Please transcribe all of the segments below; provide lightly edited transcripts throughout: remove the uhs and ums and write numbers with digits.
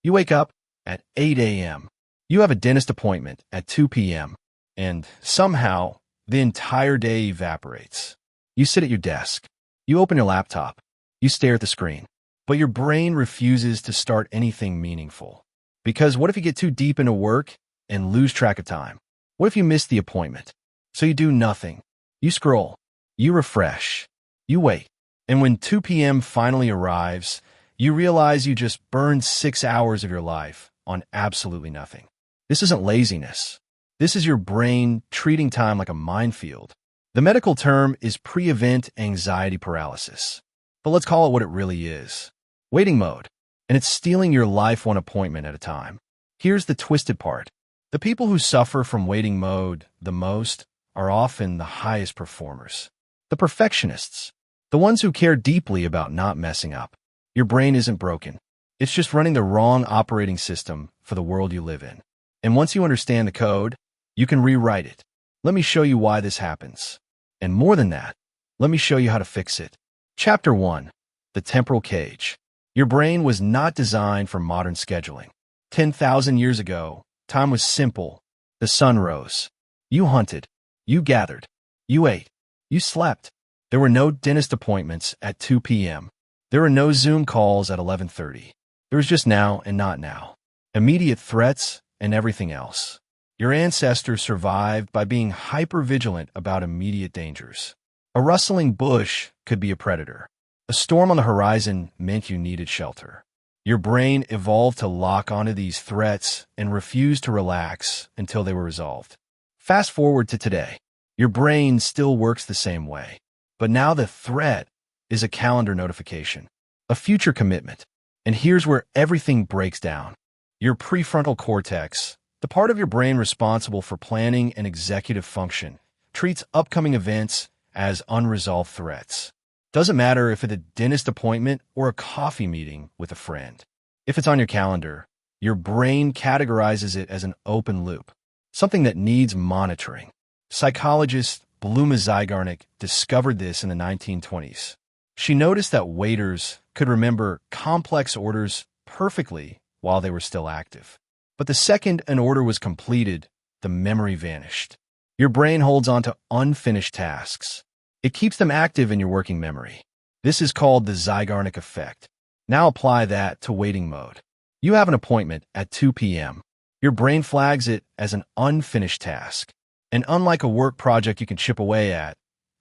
You wake up at 8 a.m. You have a dentist appointment at 2 p.m. And somehow the entire day evaporates. You sit at your desk. You open your laptop. You stare at the screen. But your brain refuses to start anything meaningful. Because what if you get too deep into work and lose track of time? What if you miss the appointment? So you do nothing. You scroll. You refresh. You wait. And when 2 p.m. finally arrives, you realize you just burned 6 hours of your life on absolutely nothing. This isn't laziness. This is your brain treating time like a minefield. The medical term is pre-event anxiety paralysis. But let's call it what it really is. Waiting mode. And it's stealing your life one appointment at a time. Here's the twisted part. The people who suffer from waiting mode the most are often the highest performers. The perfectionists. The ones who care deeply about not messing up. Your brain isn't broken. It's just running the wrong operating system for the world you live in. And once you understand the code, you can rewrite it. Let me show you why this happens. And more than that, let me show you how to fix it. Chapter 1. The Temporal Cage. Your brain was not designed for modern scheduling. 10,000 years ago, time was simple. The sun rose. You hunted. You gathered. You ate. You slept. There were no dentist appointments at 2 p.m. There were no Zoom calls at 11:30. There was just now and not now. Immediate threats and everything else. Your ancestors survived by being hyper-vigilant about immediate dangers. A rustling bush could be a predator. A storm on the horizon meant you needed shelter. Your brain evolved to lock onto these threats and refuse to relax until they were resolved. Fast forward to today. Your brain still works the same way. But now the threat is a calendar notification, a future commitment. And here's where everything breaks down. Your prefrontal cortex, the part of your brain responsible for planning and executive function, treats upcoming events as unresolved threats. Doesn't matter if it's a dentist appointment or a coffee meeting with a friend. If it's on your calendar, your brain categorizes it as an open loop, something that needs monitoring. Psychologist Bluma Zygarnik discovered this in the 1920s. She noticed that waiters could remember complex orders perfectly while they were still active. But the second an order was completed, the memory vanished. Your brain holds on to unfinished tasks. It keeps them active in your working memory. This is called the Zygarnik effect. Now apply that to waiting mode. You have an appointment at 2 p.m. Your brain flags it as an unfinished task. And unlike a work project you can chip away at,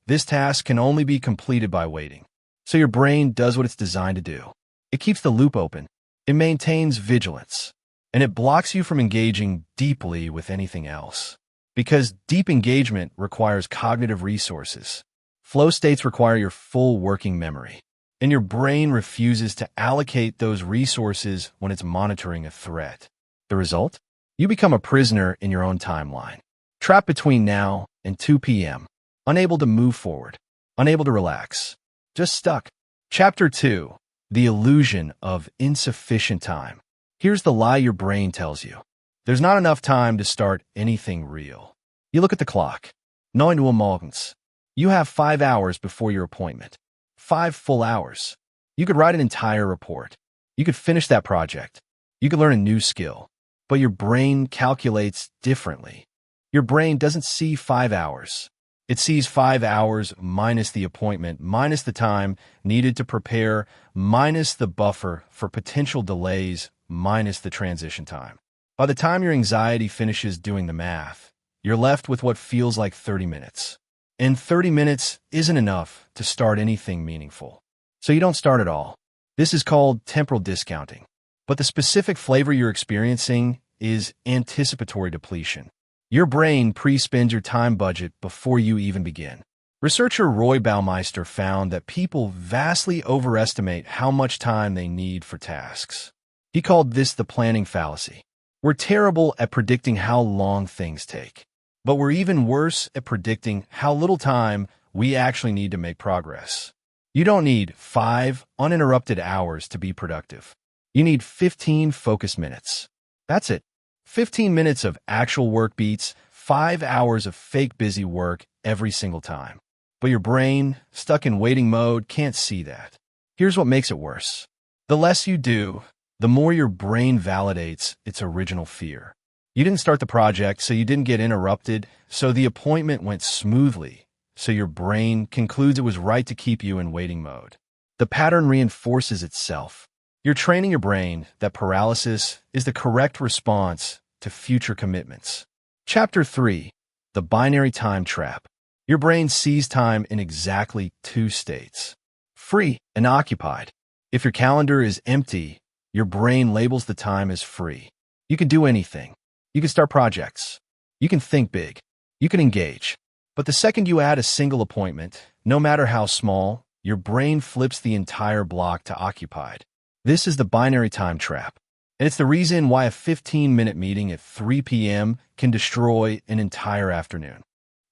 this task can only be completed by waiting. So your brain does what it's designed to do. It keeps the loop open. It maintains vigilance. And it blocks you from engaging deeply with anything else. Because deep engagement requires cognitive resources. Flow states require your full working memory. And your brain refuses to allocate those resources when it's monitoring a threat. The result? You become a prisoner in your own timeline. Trapped between now and 2 p.m. Unable to move forward. Unable to relax. Just stuck. Chapter 2. The Illusion of Insufficient Time. Here's the lie your brain tells you. There's not enough time to start anything real. You look at the clock. 9 Uhr morgens. You have 5 hours before your appointment. 5 full hours. You could write an entire report. You could finish that project. You could learn a new skill. But your brain calculates differently. Your brain doesn't see 5 hours. It sees 5 hours minus the appointment, minus the time needed to prepare, minus the buffer for potential delays, minus the transition time. By the time your anxiety finishes doing the math, you're left with what feels like 30 minutes. And 30 minutes isn't enough to start anything meaningful. So you don't start at all. This is called temporal discounting. But the specific flavor you're experiencing is anticipatory depletion. Your brain pre-spends your time budget before you even begin. Researcher Roy Baumeister found that people vastly overestimate how much time they need for tasks. He called this the planning fallacy. We're terrible at predicting how long things take, but we're even worse at predicting how little time we actually need to make progress. You don't need 5 uninterrupted hours to be productive. You need 15 focused minutes. That's it. 15 minutes of actual work beats 5 hours of fake busy work every single time. But your brain, stuck in waiting mode, can't see that. Here's what makes it worse. The less you do, the more your brain validates its original fear. You didn't start the project, so you didn't get interrupted, so the appointment went smoothly, so your brain concludes it was right to keep you in waiting mode. The pattern reinforces itself. You're training your brain that paralysis is the correct response to future commitments. Chapter 3. The binary time trap. Your brain sees time in exactly two states: free and occupied. If your calendar is empty, your brain labels the time as free. You can do anything. You can start projects. You can think big. You can engage. But the second you add a single appointment, no matter how small, your brain flips the entire block to occupied. This is the binary time trap. And it's the reason why a 15-minute meeting at 3 p.m. can destroy an entire afternoon.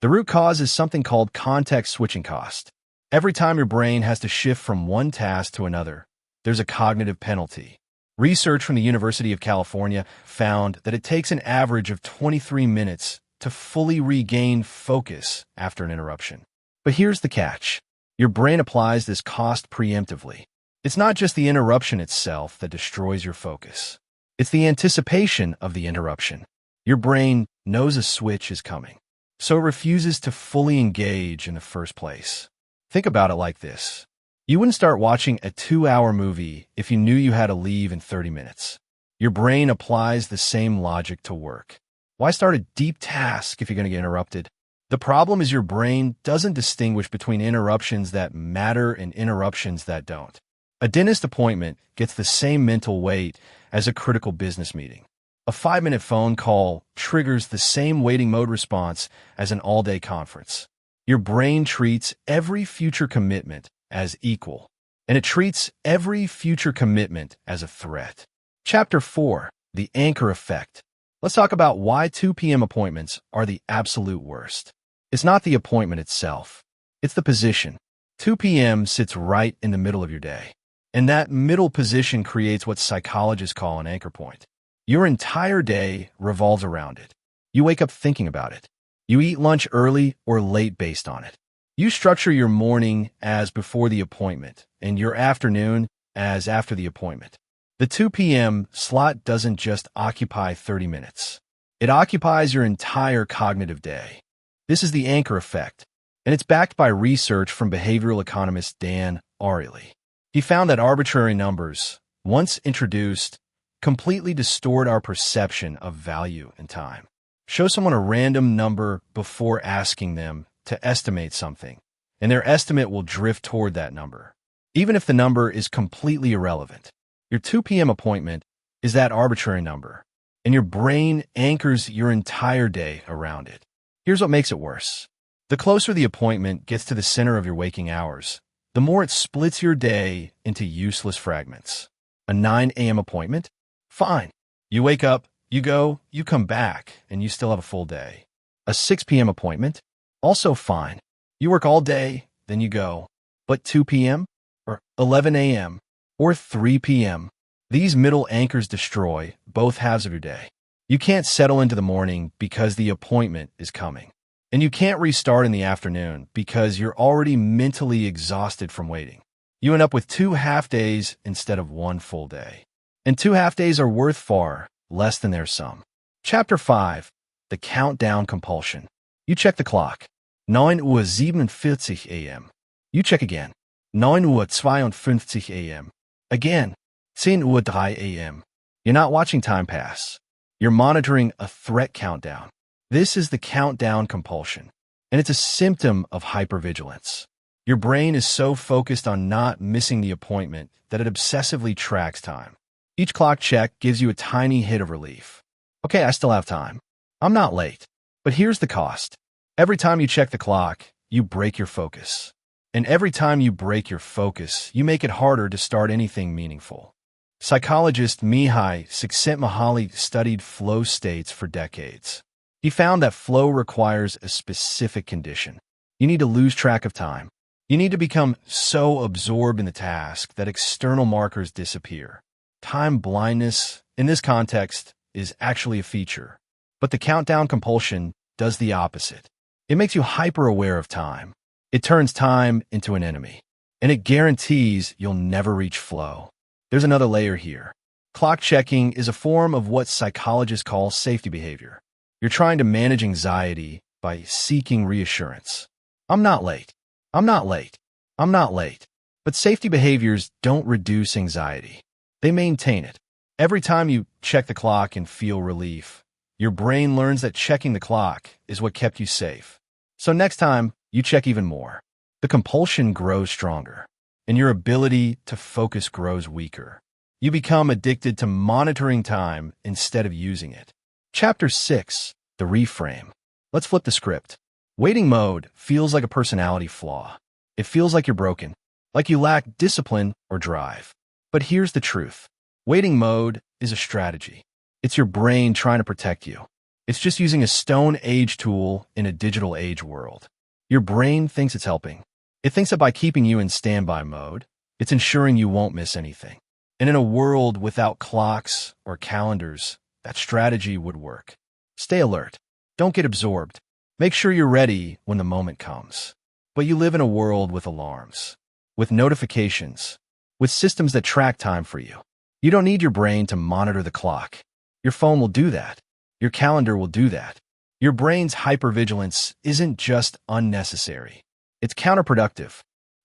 The root cause is something called context switching cost. Every time your brain has to shift from one task to another, there's a cognitive penalty. Research from the University of California found that it takes an average of 23 minutes to fully regain focus after an interruption. But here's the catch. Your brain applies this cost preemptively. It's not just the interruption itself that destroys your focus. It's the anticipation of the interruption. Your brain knows a switch is coming, so it refuses to fully engage in the first place. Think about it like this. You wouldn't start watching a 2-hour movie if you knew you had to leave in 30 minutes. Your brain applies the same logic to work. Why start a deep task if you're going to get interrupted? The problem is your brain doesn't distinguish between interruptions that matter and interruptions that don't. A dentist appointment gets the same mental weight as a critical business meeting. A 5-minute phone call triggers the same waiting mode response as an all-day conference. Your brain treats every future commitment as equal, and it treats every future commitment as a threat. Chapter 4. The Anchor Effect. Let's talk about why 2 p.m. appointments are the absolute worst. It's not the appointment itself. It's the position. 2 p.m. sits right in the middle of your day. And that middle position creates what psychologists call an anchor point. Your entire day revolves around it. You wake up thinking about it. You eat lunch early or late based on it. You structure your morning as before the appointment and your afternoon as after the appointment. The 2 p.m. slot doesn't just occupy 30 minutes. It occupies your entire cognitive day. This is the anchor effect, and it's backed by research from behavioral economist Dan Ariely. He found that arbitrary numbers, once introduced, completely distort our perception of value and time. Show someone a random number before asking them to estimate something, and their estimate will drift toward that number, even if the number is completely irrelevant. Your 2 p.m. appointment is that arbitrary number, and your brain anchors your entire day around it. Here's what makes it worse. The closer the appointment gets to the center of your waking hours, the more it splits your day into useless fragments. A 9 a.m. appointment? Fine. You wake up, you go, you come back, and you still have a full day. A 6 p.m. appointment? Also fine. You work all day, then you go. But 2 p.m. or 11 a.m. or 3 p.m., these middle anchors destroy both halves of your day. You can't settle into the morning because the appointment is coming. And you can't restart in the afternoon because you're already mentally exhausted from waiting. You end up with 2 half-days instead of 1 full day. And 2 half-days are worth far less than their sum. Chapter 5. The Countdown Compulsion. You check the clock. 9:47 a.m. You check again. 9:52 a.m. Again. 10:03 a.m. You're not watching time pass. You're monitoring a threat countdown. This is the countdown compulsion, and it's a symptom of hypervigilance. Your brain is so focused on not missing the appointment that it obsessively tracks time. Each clock check gives you a tiny hit of relief. Okay, I still have time. I'm not late. But here's the cost. Every time you check the clock, you break your focus. And every time you break your focus, you make it harder to start anything meaningful. Psychologist Mihai Csikszentmihalyi studied flow states for decades. He found that flow requires a specific condition. You need to lose track of time. You need to become so absorbed in the task that external markers disappear. Time blindness, in this context, is actually a feature. But the countdown compulsion does the opposite. It makes you hyper-aware of time. It turns time into an enemy. And it guarantees you'll never reach flow. There's another layer here. Clock checking is a form of what psychologists call safety behavior. You're trying to manage anxiety by seeking reassurance. I'm not late. I'm not late. I'm not late. But safety behaviors don't reduce anxiety. They maintain it. Every time you check the clock and feel relief, your brain learns that checking the clock is what kept you safe. So next time, you check even more. The compulsion grows stronger, and your ability to focus grows weaker. You become addicted to monitoring time instead of using it. Chapter 6. The reframe. Let's flip the script. Waiting mode feels like a personality flaw. It feels like you're broken, like you lack discipline or drive. But here's the truth. Waiting mode is a strategy. It's your brain trying to protect you. It's just using a Stone Age tool in a digital age world. Your brain thinks it's helping. It thinks that by keeping you in standby mode, it's ensuring you won't miss anything. And in a world without clocks or calendars, that strategy would work. Stay alert. Don't get absorbed. Make sure you're ready when the moment comes. But you live in a world with alarms, with notifications, with systems that track time for you. You don't need your brain to monitor the clock. Your phone will do that. Your calendar will do that. Your brain's hypervigilance isn't just unnecessary. It's counterproductive.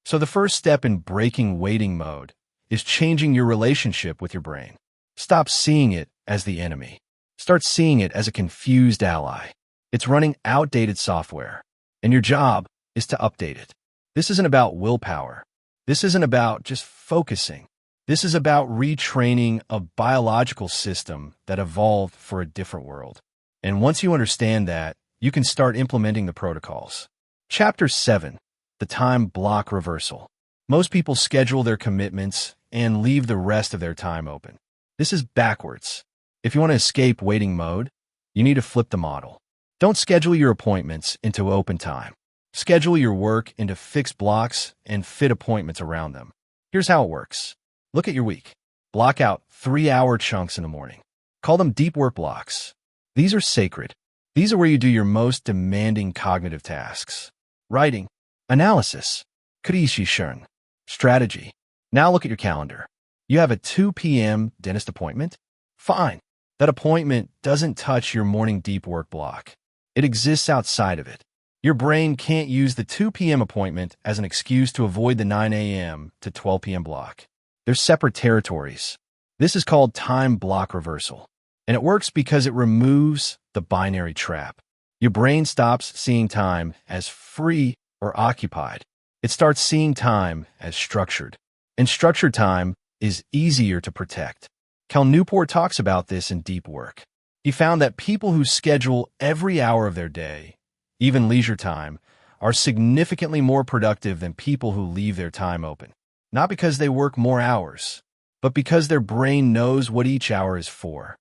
So the first step in breaking waiting mode is changing your relationship with your brain. Stop seeing it as the enemy. Start seeing it as a confused ally. It's running outdated software, and your job is to update it. This isn't about willpower. This isn't about just focusing. This is about retraining a biological system that evolved for a different world. And once you understand that, you can start implementing the protocols. Chapter 7. The time block reversal. Most people schedule their commitments and leave the rest of their time open. This is backwards. If you want to escape waiting mode, you need to flip the model. Don't schedule your appointments into open time. Schedule your work into fixed blocks and fit appointments around them. Here's how it works. Look at your week. Block out 3-hour chunks in the morning. Call them deep work blocks. These are sacred. These are where you do your most demanding cognitive tasks. Writing, analysis, prioritization, strategy. Now look at your calendar. You have a 2 p.m. dentist appointment? Fine. That appointment doesn't touch your morning deep work block. It exists outside of it. Your brain can't use the 2 p.m. appointment as an excuse to avoid the 9 a.m. to 12 p.m. block. They're separate territories. This is called time block reversal. And it works because it removes the binary trap. Your brain stops seeing time as free or occupied. It starts seeing time as structured. And structured time is easier to protect. Cal Newport talks about this in Deep Work. He found that people who schedule every hour of their day, even leisure time, are significantly more productive than people who leave their time open. Not because they work more hours, but because their brain knows what each hour is for.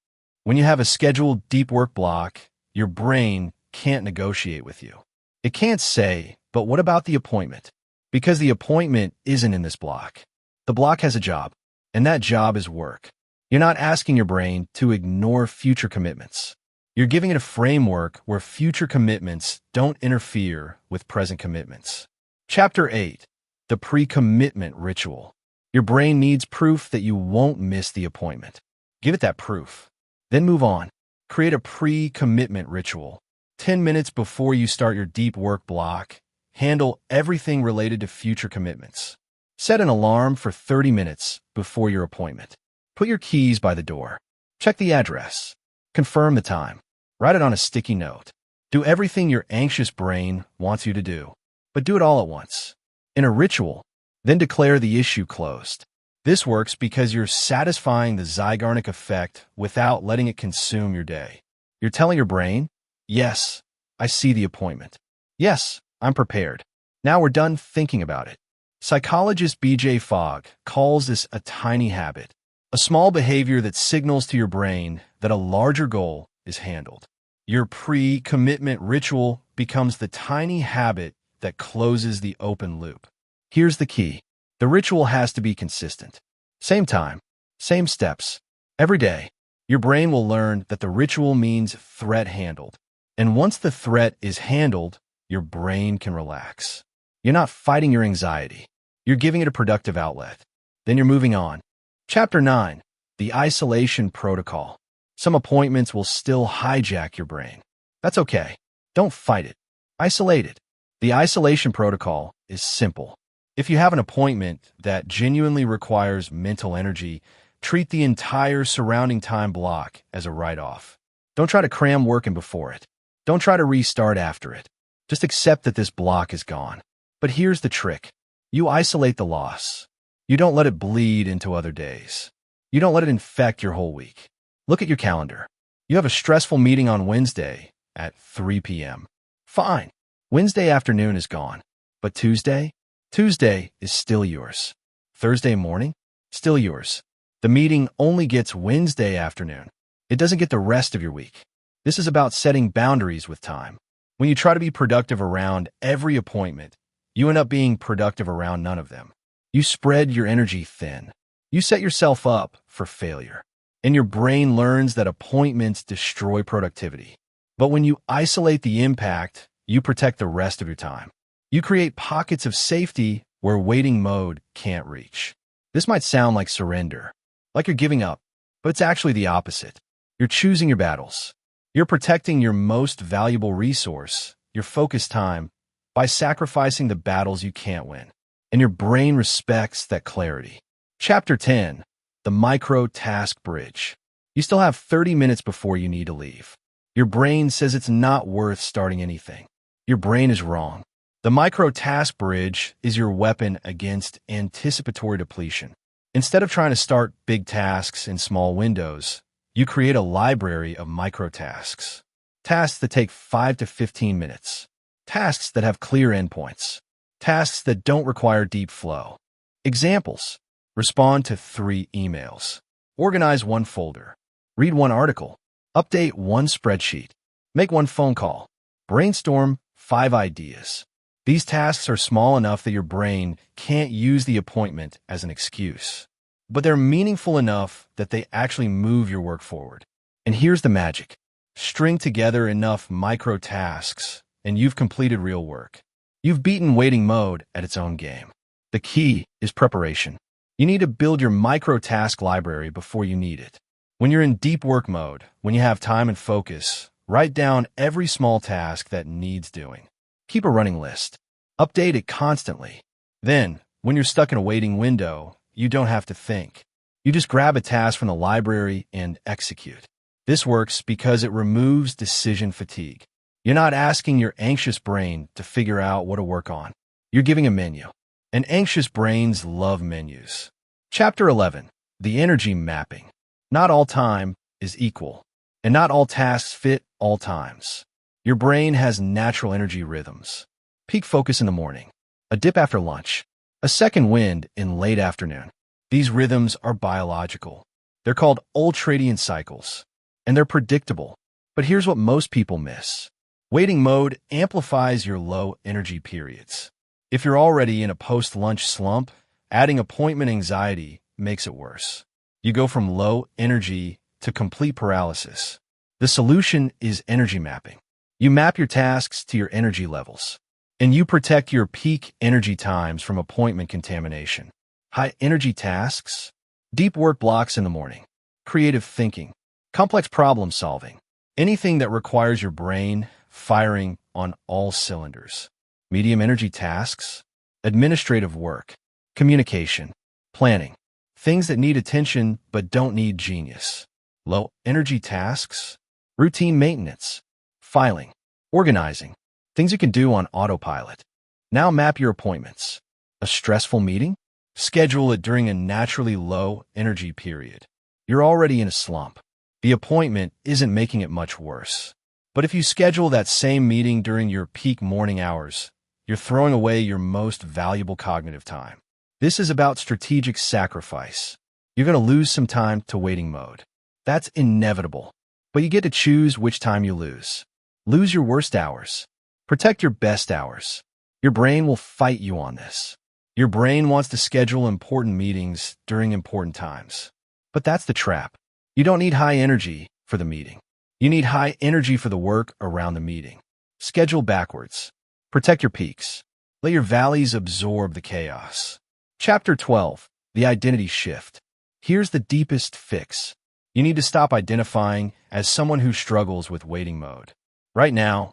When you have a scheduled deep work block, your brain can't negotiate with you. It can't say, but what about the appointment? Because the appointment isn't in this block. The block has a job, and that job is work. You're not asking your brain to ignore future commitments. You're giving it a framework where future commitments don't interfere with present commitments. Chapter 8. The pre-commitment ritual. Your brain needs proof that you won't miss the appointment. Give it that proof. Then move on. Create a pre-commitment ritual. 10 minutes before you start your deep work block, handle everything related to future commitments. Set an alarm for 30 minutes before your appointment. Put your keys by the door. Check the address. Confirm the time. Write it on a sticky note. Do everything your anxious brain wants you to do, but do it all at once. In a ritual, then declare the issue closed. This works because you're satisfying the Zeigarnik effect without letting it consume your day. You're telling your brain, yes, I see the appointment. Yes, I'm prepared. Now we're done thinking about it. Psychologist B.J. Fogg calls this a tiny habit, a small behavior that signals to your brain that a larger goal is handled. Your pre-commitment ritual becomes the tiny habit that closes the open loop. Here's the key. The ritual has to be consistent. Same time, same steps. Every day, your brain will learn that the ritual means threat handled. And once the threat is handled, your brain can relax. You're not fighting your anxiety. You're giving it a productive outlet. Then you're moving on. Chapter 9. The isolation protocol. Some appointments will still hijack your brain. That's okay. Don't fight it. Isolate it. The isolation protocol is simple. If you have an appointment that genuinely requires mental energy, treat the entire surrounding time block as a write-off. Don't try to cram work in before it. Don't try to restart after it. Just accept that this block is gone. But here's the trick. You isolate the loss. You don't let it bleed into other days. You don't let it infect your whole week. Look at your calendar. You have a stressful meeting on Wednesday at 3 p.m. Fine. Wednesday afternoon is gone. But Tuesday? Tuesday is still yours. Thursday morning? Still yours. The meeting only gets Wednesday afternoon. It doesn't get the rest of your week. This is about setting boundaries with time. When you try to be productive around every appointment, you end up being productive around none of them. You spread your energy thin. You set yourself up for failure. And your brain learns that appointments destroy productivity. But when you isolate the impact, you protect the rest of your time. You create pockets of safety where waiting mode can't reach. This might sound like surrender, like you're giving up, but it's actually the opposite. You're choosing your battles. You're protecting your most valuable resource, your focus time, by sacrificing the battles you can't win. And your brain respects that clarity. Chapter 10, the micro-task bridge. You still have 30 minutes before you need to leave. Your brain says it's not worth starting anything. Your brain is wrong. The micro-task bridge is your weapon against anticipatory depletion. Instead of trying to start big tasks in small windows, you create a library of micro-tasks. Tasks that take 5 to 15 minutes. Tasks that have clear endpoints. Tasks that don't require deep flow. Examples. Respond to 3 emails. Organize 1 folder. Read 1 article. Update 1 spreadsheet. Make 1 phone call. Brainstorm 5 ideas. These tasks are small enough that your brain can't use the appointment as an excuse. But they're meaningful enough that they actually move your work forward. And here's the magic. String together enough micro-tasks, and you've completed real work. You've beaten waiting mode at its own game. The key is preparation. You need to build your micro-task library before you need it. When you're in deep work mode, when you have time and focus, write down every small task that needs doing. Keep a running list. Update it constantly. Then, when you're stuck in a waiting window, you don't have to think. You just grab a task from the library and execute. This works because it removes decision fatigue. You're not asking your anxious brain to figure out what to work on. You're giving a menu. And anxious brains love menus. Chapter 11. The energy mapping. Not all time is equal, and not all tasks fit all times. Your brain has natural energy rhythms. Peak focus in the morning, a dip after lunch, a second wind in late afternoon. These rhythms are biological. They're called ultradian cycles, and they're predictable. But here's what most people miss. Waiting mode amplifies your low energy periods. If you're already in a post-lunch slump, adding appointment anxiety makes it worse. You go from low energy to complete paralysis. The solution is energy mapping. You map your tasks to your energy levels, and you protect your peak energy times from appointment contamination. High energy tasks, deep work blocks in the morning, creative thinking, complex problem solving, anything that requires your brain firing on all cylinders. Medium energy tasks, administrative work, communication, planning, things that need attention but don't need genius. Low energy tasks, routine maintenance, filing, organizing, things you can do on autopilot. Now map your appointments. A stressful meeting? Schedule it during a naturally low energy period. You're already in a slump. The appointment isn't making it much worse. But if you schedule that same meeting during your peak morning hours, you're throwing away your most valuable cognitive time. This is about strategic sacrifice. You're going to lose some time to waiting mode. That's inevitable. But you get to choose which time you lose. Lose your worst hours. Protect your best hours. Your brain will fight you on this. Your brain wants to schedule important meetings during important times. But that's the trap. You don't need high energy for the meeting. You need high energy for the work around the meeting. Schedule backwards. Protect your peaks. Let your valleys absorb the chaos. Chapter 12. The identity shift. Here's the deepest fix. You need to stop identifying as someone who struggles with waiting mode. Right now,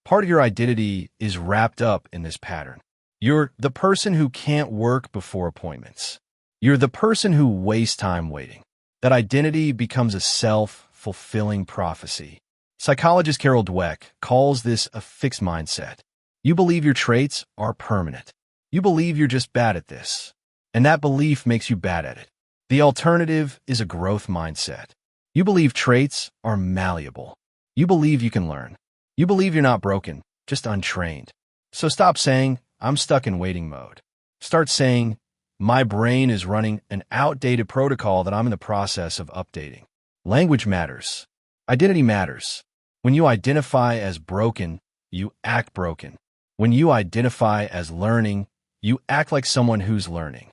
part of your identity is wrapped up in this pattern. You're the person who can't work before appointments. You're the person who wastes time waiting. That identity becomes a self-fulfilling prophecy. Psychologist Carol Dweck calls this a fixed mindset. You believe your traits are permanent. You believe you're just bad at this. And that belief makes you bad at it. The alternative is a growth mindset. You believe traits are malleable. You believe you can learn. You believe you're not broken, just untrained. So stop saying, I'm stuck in waiting mode. Start saying, my brain is running an outdated protocol that I'm in the process of updating. Language matters. Identity matters. When you identify as broken, you act broken. When you identify as learning, you act like someone who's learning.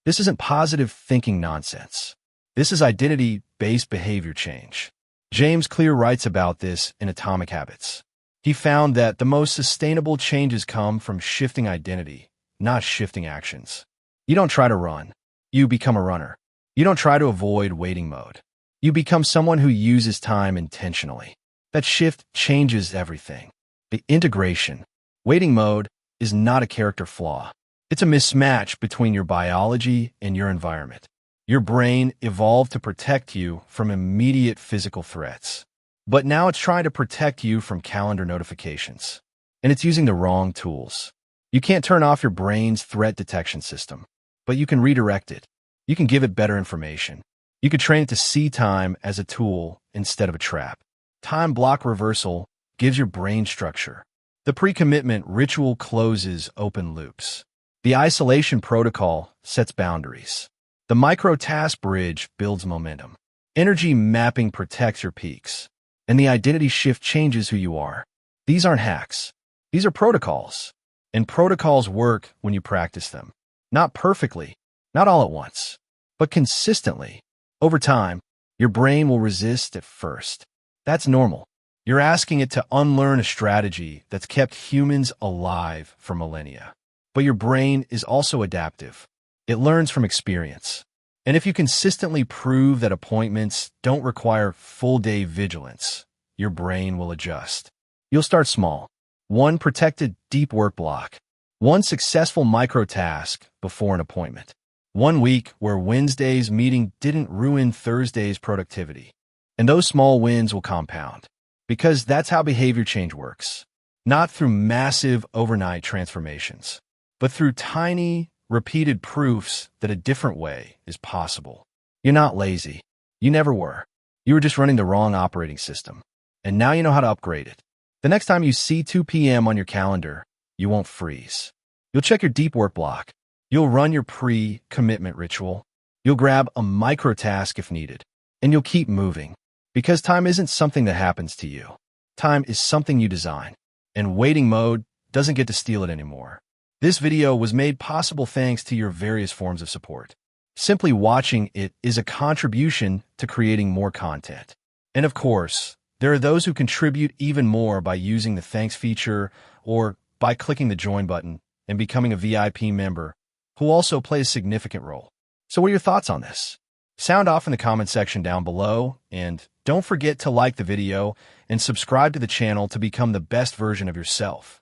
This isn't positive thinking nonsense. This is identity-based behavior change. James Clear writes about this in Atomic Habits. He found that the most sustainable changes come from shifting identity, not shifting actions. You don't try to run. You become a runner. You don't try to avoid waiting mode. You become someone who uses time intentionally. That shift changes everything. The integration. Waiting mode is not a character flaw. It's a mismatch between your biology and your environment. Your brain evolved to protect you from immediate physical threats. But now it's trying to protect you from calendar notifications. And it's using the wrong tools. You can't turn off your brain's threat detection system, but you can redirect it. You can give it better information. You can train it to see time as a tool instead of a trap. Time block reversal gives your brain structure. The pre-commitment ritual closes open loops. The isolation protocol sets boundaries. The micro-task bridge builds momentum. Energy mapping protects your peaks. And the identity shift changes who you are. These aren't hacks. These are protocols. And protocols work when you practice them. Not perfectly, not all at once, but consistently. Over time, your brain will resist at first. That's normal. You're asking it to unlearn a strategy that's kept humans alive for millennia. But your brain is also adaptive. It learns from experience. And if you consistently prove that appointments don't require full-day vigilance, your brain will adjust. You'll start small. One protected deep work block. One successful micro-task before an appointment. 1 week where Wednesday's meeting didn't ruin Thursday's productivity. And those small wins will compound. Because that's how behavior change works. Not through massive overnight transformations, but through tiny, repeated proofs that a different way is possible. You're not lazy. You never were. You were just running the wrong operating system. And now you know how to upgrade it. The next time you see 2 p.m. on your calendar, you won't freeze. You'll check your deep work block. You'll run your pre-commitment ritual. You'll grab a micro-task if needed. And you'll keep moving. Because time isn't something that happens to you. Time is something you design. And waiting mode doesn't get to steal it anymore. This video was made possible thanks to your various forms of support. Simply watching it is a contribution to creating more content. And of course, there are those who contribute even more by using the thanks feature or by clicking the join button and becoming a VIP member, who also play a significant role. So what are your thoughts on this? Sound off in the comment section down below, and don't forget to like the video and subscribe to the channel to become the best version of yourself.